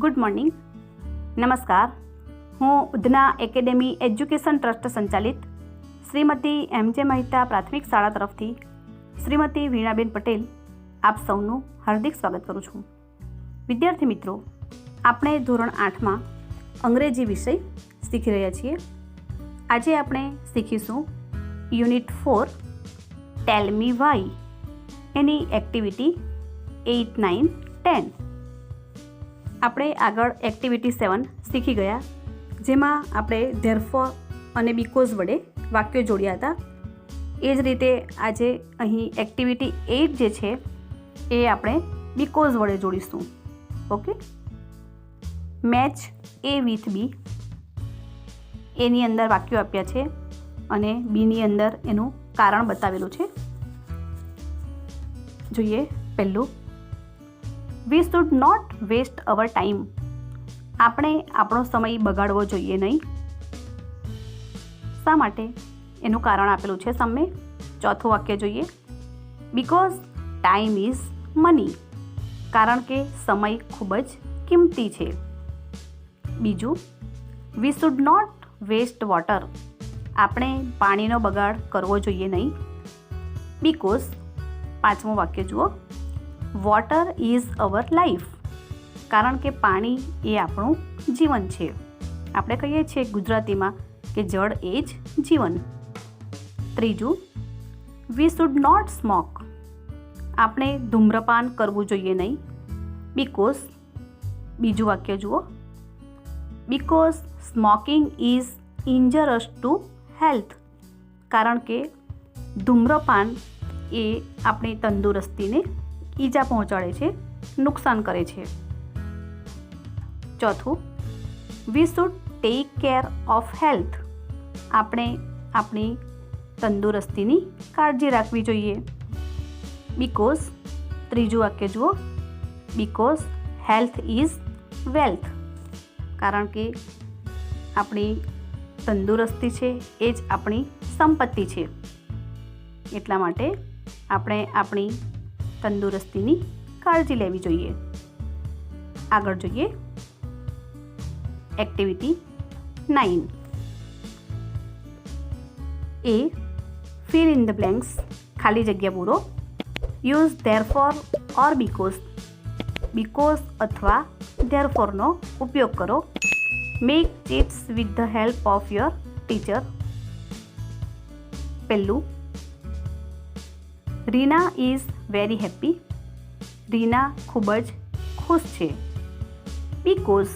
Good morning, નમસ્કાર. હું Udhna academy education trust સંચાલિત શ્રીમતી એમ.જે. મહેતા પ્રાથમિક શાળા તરફથી શ્રીમતી વીણાબેન પટેલ આપ સૌનું હાર્દિક સ્વાગત કરું છું. વિદ્યાર્થી મિત્રો, આપણે ધોરણ 8માં અંગ્રેજી વિષય શીખી રહ્યા છીએ. આજે આપણે શીખીશું યુનિટ 4 ટેલ મી વાય, એની એક્ટિવિટી 8, 9, 10. આપણે આગળ એક્ટિવિટી 7 શીખી ગયા, જેમાં આપણે ધેરફોર અને બીકોઝ વડે વાક્યો જોડ્યા હતા. એ જ રીતે આજે અહીં એક્ટિવિટી 8 જે છે એ આપણે બીકોઝ વડે જોડીશું. Okay, match A with B, એની અંદર વાક્યો આપ્યા છે અને બીની અંદર એનું કારણ બતાવેલું છે. જોઈએ પહેલું, we should not waste our time. આપણે આપણો સમય બગાડવો જોઈએ નહીં. શા માટે? એનું કારણ આપેલું છે સામે. ચોથું વાક્ય જોઈએ, બીકોઝ ટાઈમ ઇઝ મની. કારણ કે સમય ખૂબ જ કિંમતી છે. બીજું, we should not waste water. આપણે પાણીનો બગાડ કરવો જોઈએ નહીં. બીકોઝ, પાંચમું વાક્ય જુઓ, વોટર ઇઝ અવર લાઈફ. કારણ કે પાણી એ આપણું જીવન છે. આપણે કહીએ છીએ ગુજરાતીમાં કે જળ એ જ જીવન. ત્રીજું, વી શુડ નોટ સ્મોક. આપણે ધૂમ્રપાન કરવું જોઈએ નહીં. બીકોઝ, બીજું વાક્ય જુઓ, because smoking is injurious to health. કારણ કે ધૂમ્રપાન એ આપણી તંદુરસ્તીને ઈજા પહોંચાડે છે, નુકસાન કરે છે. ચોથું, we should take care of health. આપણે આપણી તંદુરસ્તીની કાળજી રાખવી જોઈએ. બીકોઝ, ત્રીજું વાક્ય જુઓ, બીકોઝ હેલ્થ ઇઝ વેલ્થ. કારણ કે આપણી તંદુરસ્તી છે એ જ આપણી સંપત્તિ છે. એટલા માટે આપણે આપણી તંદુરસ્તીની કાળજી લેવી જોઈએ. આગળ જોઈએ activity 9. A, fill in the blanks. ખાલી જગ્યા પૂરો. Use therefore or because. Because અથવા ધેરફોરનો ઉપયોગ કરો. Make cheats with the help of your teacher. પહેલું, Reena is very happy. Reena ખૂબ જ ખુશ છે. Because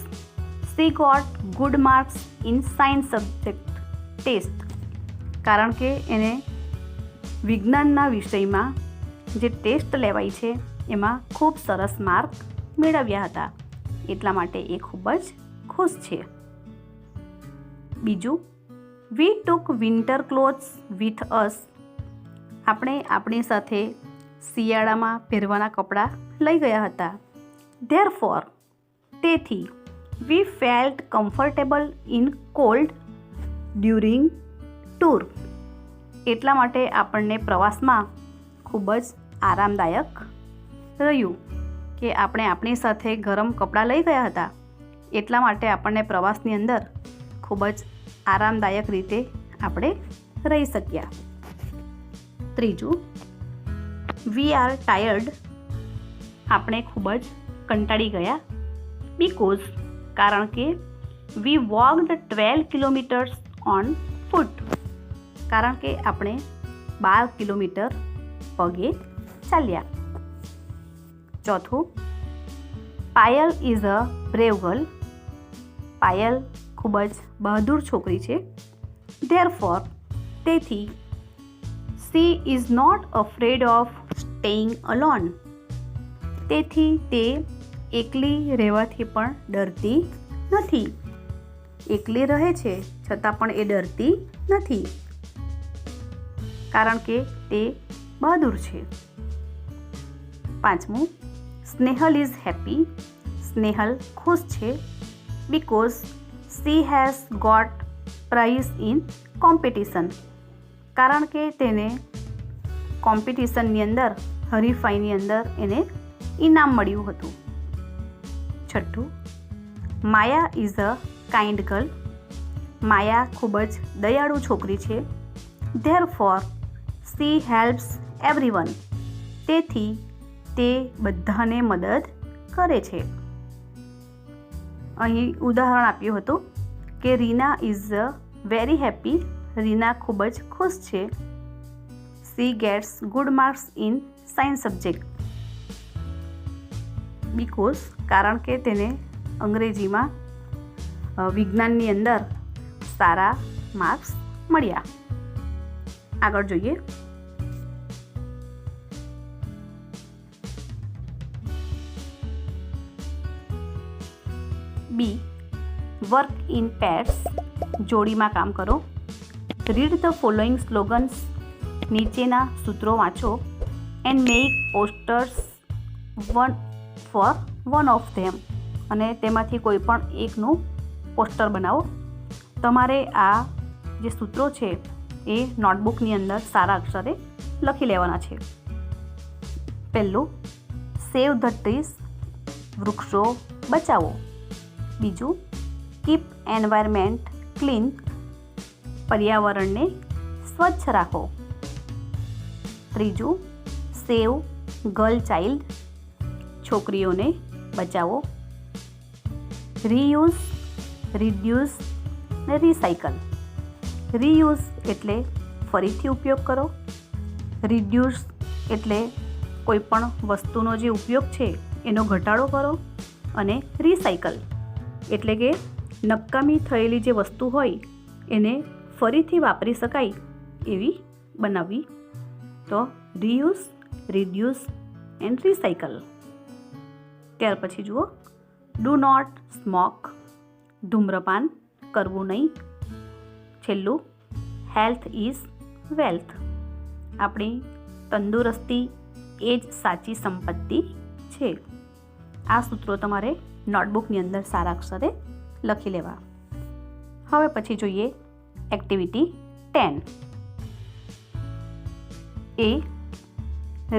she got good marks in science subject test. કારણ કે એને વિજ્ઞાનના વિષયમાં જે ટેસ્ટ લેવાય છે એમાં ખૂબ સરસ માર્ક મેળવ્યા હતા. એટલા માટે એ ખૂબ જ ખુશ છે. બીજું, વી ટુક વિન્ટર ક્લોથ્સ વિથ અસ. આપણે આપણી સાથે શિયાળામાં પહેરવાના કપડાં લઈ ગયા હતા. ધેરફોર, તેથી, we felt comfortable in cold during tour. એટલા માટે આપણને પ્રવાસમાં ખૂબ જ આરામદાયક રહ્યું કે આપણે આપણી સાથે ગરમ કપડાં લઈ ગયા હતા. એટલા માટે આપણને પ્રવાસની અંદર ખૂબ જ આરામદાયક રીતે આપણે રહી શક્યા. ત્રીજું, વી આર ટાયર્ડ. આપણે ખૂબ જ કંટાળી ગયા. બીકોઝ, કારણ કે we walked 12 kilometres on foot. કારણ કે આપણે 12 કિલોમીટર પગે ચાલ્યા. ચોથું, Payal is a brave girl. Payal ખૂબ જ બહાદુર છોકરી છે. ધેરફોર, તેથી, she is not afraid of staying alone. તેથી તે એકલી રહેવાથી પણ ડરતી નથી. એકલી રહે છે છતાં પણ એ ડરતી નથી, કારણ કે તે બહાદુર છે. પાંચમું, સ્નેહલ ઇઝ હેપી. સ્નેહલ ખુશ છે. Because she has got prize in competition. કારણ કે તેને કોમ્પિટિશનની અંદર, હરીફાઈની અંદર એને ઇનામ મળ્યું હતું. છઠ્ઠું, માયા ઇઝ અ કાઇન્ડ ગર્લ. માયા ખૂબ જ દયાળુ છોકરી છે. ધેરફોર શી હેલ્પ્સ એવરીવન. તેથી તે બધાને મદદ કરે છે. અહીં ઉદાહરણ આપ્યું હતું કે Reena is very happy. Reena ખૂબ જ ખુશ છે. She gets good marks in science subject. Because કારણ કે તેને અંગ્રેજીમાં વિજ્ઞાનની અંદર સારા માર્ક્સ મળ્યા. આગળ જોઈએ. B, work in pairs. જોડીમાં કામ કરો. Read the following slogans. નીચેના સૂત્રો વાંચો. And make posters for one of them. અને તેમાંથી કોઈ પણ એકનું પોસ્ટર બનાવો. તમારે આ જે સૂત્રો છે એ નોટબુકની અંદર સારા અક્ષરે લખી લેવાના છે. પહેલું, સેવ ધ ટ્રીઝ. વૃક્ષો બચાવો. બીજું, કીપ એન્વાયરમેન્ટ ક્લીન. પર્યાવરણને સ્વચ્છ રાખો. ત્રીજું, સેવ ગર્લ ચાઇલ્ડ. છોકરીઓને બચાવો. રીયુઝ, રિડ્યુસ ને રિસાયકલ. રીયુઝ એટલે ફરીથી ઉપયોગ કરો. રિડ્યુસ એટલે કોઈ પણ વસ્તુનો જે ઉપયોગ છે એનો ઘટાડો કરો. અને રિસાયકલ એટલે કે નકામી થયેલી જે વસ્તુ હોય એને ફરીથી વાપરી શકાય એવી બનાવવી. તો રીયુઝ, રિડ્યુસ એન્ડ રિસાયકલ. ત્યાર પછી જુઓ, ડુ નોટ સ્મોક. ધૂમ્રપાન કરવું નહીં. છેલ્લું, હેલ્થ ઇઝ વેલ્થ. આપણી તંદુરસ્તી એ જ સાચી સંપત્તિ છે. આ સૂત્રો તમારે નોટબુકની અંદર સારા અક્ષરે લખી લેવા. હવે પછી જોઈએ activity 10. A,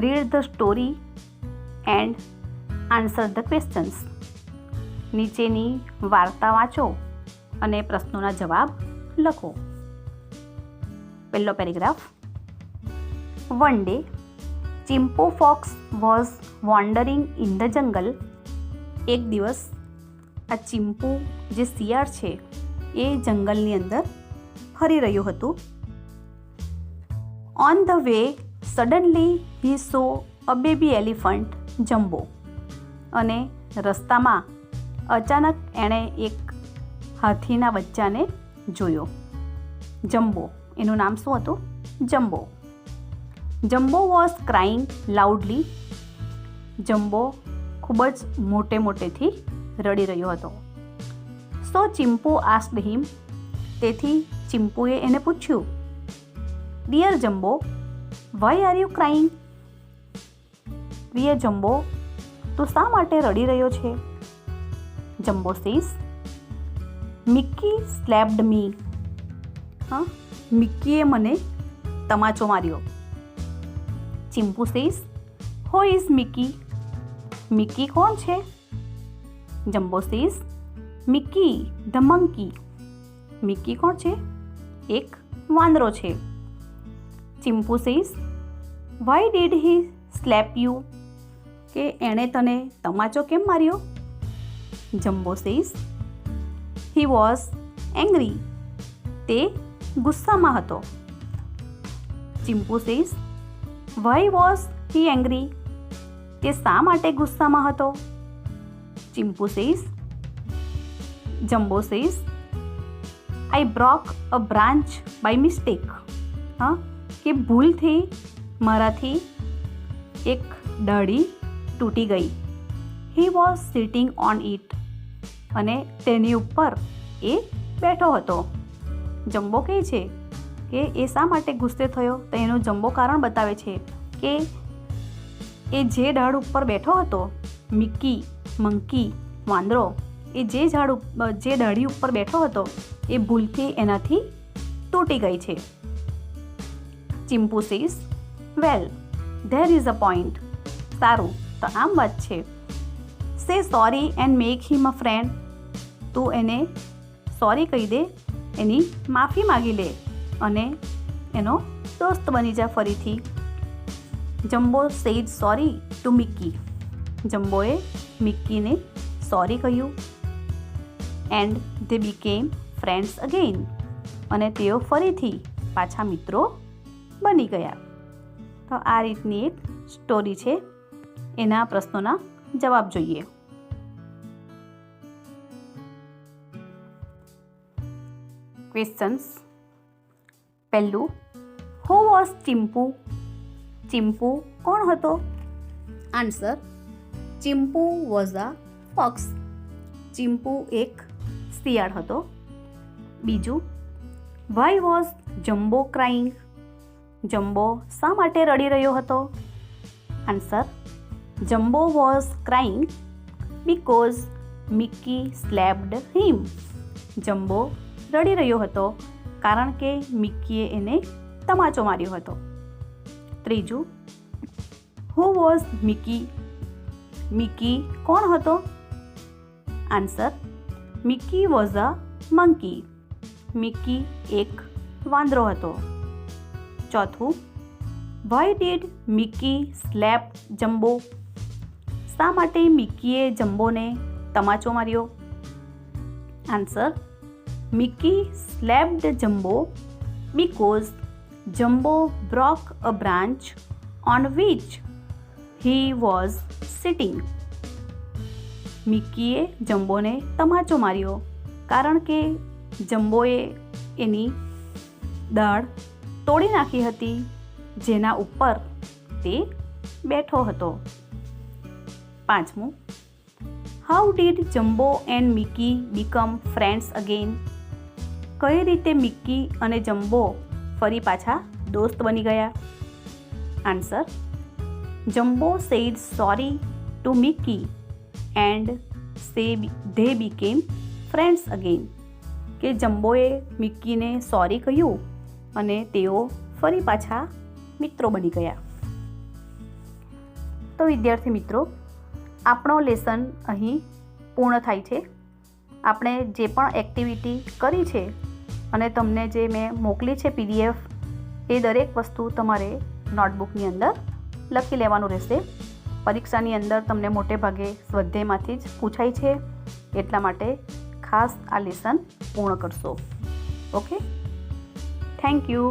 read the story and answer the questions. નીચેની વાર્તા વાંચો અને પ્રશ્નોના જવાબ લખો. પહેલો paragraph. One day Chimpo fox was wandering in the jungle. એક દિવસ આ ચિમ્પુ જે શિયાળ છે એ જંગલની અંદર ફરી રહ્યું હતું. On the way suddenly he so a baby elephant jumbo. અને રસ્તામાં અચાનક એણે એક હાથીના બચ્ચાને જોયો. જમ્બો, એનું નામ શું હતું? Jumbo. Jumbo was crying loudly. Jumbo ખૂબ જ મોટેથી રડી રહ્યો હતો. So Chimpu asked him. તેથી ચિમ્પુએ એને પૂછ્યું, dear Jumbo, why are you crying? પ્રિય જમ્બો, તું શા માટે રડી રહ્યો છે? Jumbo says, Mickey slapped me. હા, મિક્કીએ મને તમાચો માર્યો. Chimpu says, who is મિક્કી? Mickey કોણ છે? Jumbo says, Mickey the monkey. Mickey કોણ છે? એક વાંદરો છે. Chimpu says, why did he slap you? કે એણે તને તમાચો કેમ માર્યો? Jumbo says, he was angry. તે ગુસ્સામાં હતો. Chimpu says, why was he angry? તે શા માટે ગુસ્સામાં હતો? Chimpu says, Jumbo says, I broke a branch by mistake. હા, કે ભૂલથી મારાથી એક ડાળી તૂટી ગઈ. He was sitting on it. અને તેની ઉપર એ બેઠો હતો. જમ્બો કહે છે કે એ શા માટે ગુસ્સે થયો? તો એનું જમ્બો કારણ બતાવે છે કે એ જે ઝાડ ઉપર બેઠો હતો, મિક્કી, મંકી, વાંદરો, એ જે ડાળી ઉપર બેઠો હતો એ ભૂલથી એનાથી તૂટી ગઈ છે. Chimpu says, well there is a point. સારું, તો આમ વાત છે. સે sorry and make him a friend. તું એને સોરી કહી દે, એની માફી માગી લે અને એનો દોસ્ત બની જા ફરીથી. Jumbo said sorry to Mickey. જમ્બોએ મિક્કીને સોરી કહ્યું. And they became friends again. અને તેઓ ફરીથી પાછા મિત્રો બની ગયા. તો આ રીતની એક સ્ટોરી છે. એના પ્રશ્નોના જવાબ જોઈએ. ક્વેશ્ચન્સ. પહેલું, હુ વોઝ ચિમ્પુ? ચિમ્પુ કોણ હતો? Answer, Chimpu was a fox. Chimpu એક શિયાળ હતો. બીજું, why was Jumbo crying? Jumbo શા માટે રડી રહ્યો હતો? Answer, Jumbo was crying because Mickey slapped him. Jumbo રડી રહ્યો હતો કારણ કે મિક્કીએ એને તમાચો માર્યો હતો. ત્રીજું, હુ વોઝ મિક્કી? મિક્કી કોણ હતો? Answer, Mickey was a monkey. Mickey એક વાંદરો હતો. ચોથું, why did Mickey slap Jumbo? શા માટે મિક્કીએ જમ્બોને તમાચો માર્યો? Answer, Mickey slapped Jumbo because Jumbo broke a branch on which he was sitting. મિક્કીએ જમ્બોને તમાચો માર્યો કારણ કે જમ્બોએ એની દાળ તોડી નાખી હતી જેના ઉપર તે બેઠો હતો. પાંચમું, how did Jumbo and Mickey become friends again? કઈ રીતે મિક્કી અને જમ્બો ફરી પાછા દોસ્ત બની ગયા? Answer, Jumbo said sorry to Mickey and they became friends again. કે જમ્બોએ મિક્કીને સોરી કહ્યું અને તેઓ ફરી પાછા મિત્રો બની ગયા. તો વિદ્યાર્થી મિત્રો, આપણો લેસન અહીં પૂર્ણ થાય છે. આપણે જે પણ એક્ટિવિટી કરી છે અને તમને જે મેં મોકલી છે PDF, એ દરેક વસ્તુ તમારે નોટબુકની અંદર લખી લેવાનું રહેશે. પરીક્ષાની અંદર તમને મોટે ભાગે સ્વાધ્યાયમાંથી જ પૂછાય છે, એટલા માટે ખાસ આ લેસન પૂર્ણ કરશો. Okay, thank you.